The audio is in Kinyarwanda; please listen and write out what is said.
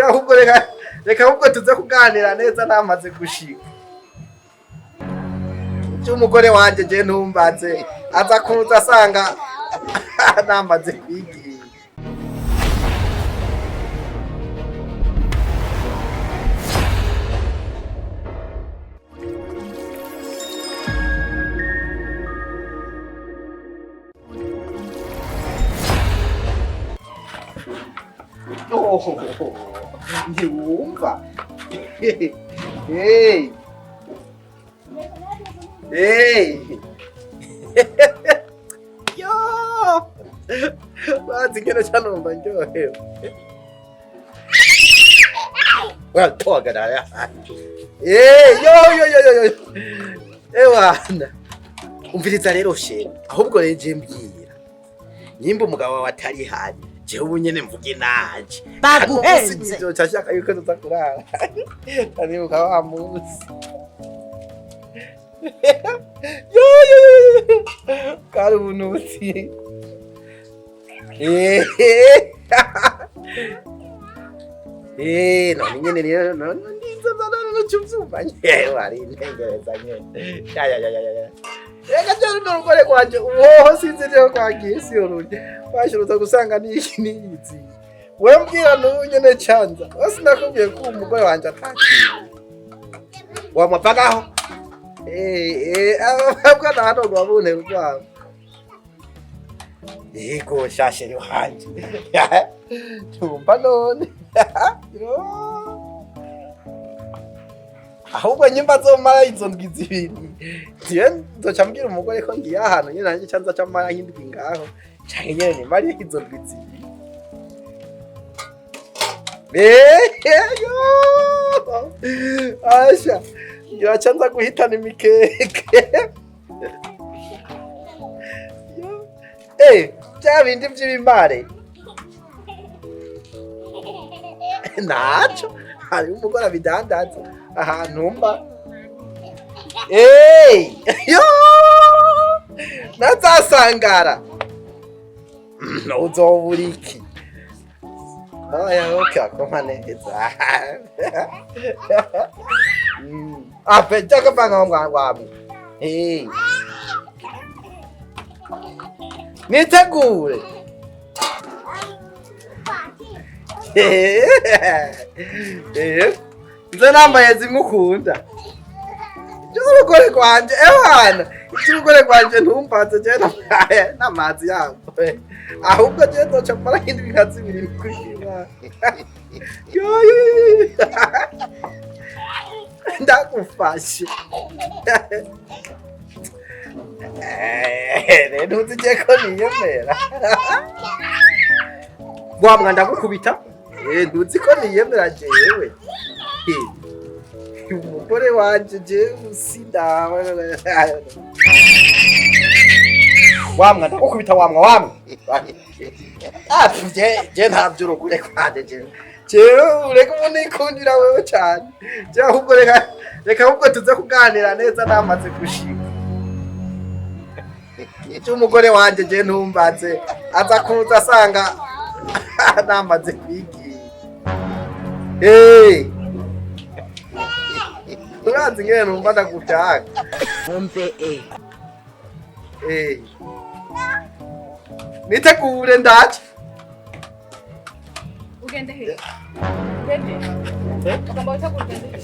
ahubwo reka ahubwo tuze kuganira neza namaze gushika. Umugore wanje je ntumbaze aza kuza asanga namaze kwigira. Ntiwumva? Hey! Yo! Bazi ngene chanumva ndyohewe. Watogara. Yo! Ewana. Umviriza rero sheri. Ahubwo reje mbwira. Nyimba umugabo wawe atari hari. Jewe nyene mvuge naje. Baguhenze. Cyo cyashaka yuko tuzakurara. Ari ukaba amuzi. Yo! Kari unuti. No nyene rero no ndizo cyumva nyewe ari intengereza nyene. Ya. Ega cyane n'urugore kwanje uwo sinzi ryo kwagiye si uruje. Bashiruza gusanga niki niyizi. We mbwira n'unyene cyanza. Wasi nakubwiye ko umugore wanje atakiri. Wamapagaho. Ababwa nano gwabune rwabo. Yego shasheri wanje. Tumba none. Ahubwo nyimba zomara izo ndwi zibiri. Tiye nzocambwira umugore ko ngiye ahantu nyene nanjye cyanza cyamara nk'indwi ngaho. Cyane nyene nimari izo ndwi zibiri. Yo! Asha. Yachanza guhitana imikeke. Yo. Bya bindi by'ibimare. Nacho. Hari umugore abidandaza ahantu mba. Yo! Nazasangara. No uzoburiki. Oya okay komaneza. Apeja kapanga ngwami. Nitegure. Nze nambaye zimukunda. Cy'umugore kwanje ewana. Cy'umugore kwanje ntumbatse je n'amazi yabo. Ahubwo je ndoca mara indwi nkazibiri kwishima. Yo. Ndagufashe. Rero uzije ko niyemera. Bwamwa ndagukubita? Nduzi ko niyemera jewe. Umugore wanje je usinda. Wamwa ndagukubita wamwa. Je ntabyo urugure kwande je. Jewe ureka umuntu ikundira wewe cyane. Je ahubwo reka ahubwo tuze kuganira neza namaze gushika. Umugore wanje je ntumbaze aza kuza asanga namaze kwigira. Urazi ngene numva ndagushaka. Umve Nitegure ndaje. Ugende he? Ugende. Ukamba utagende he?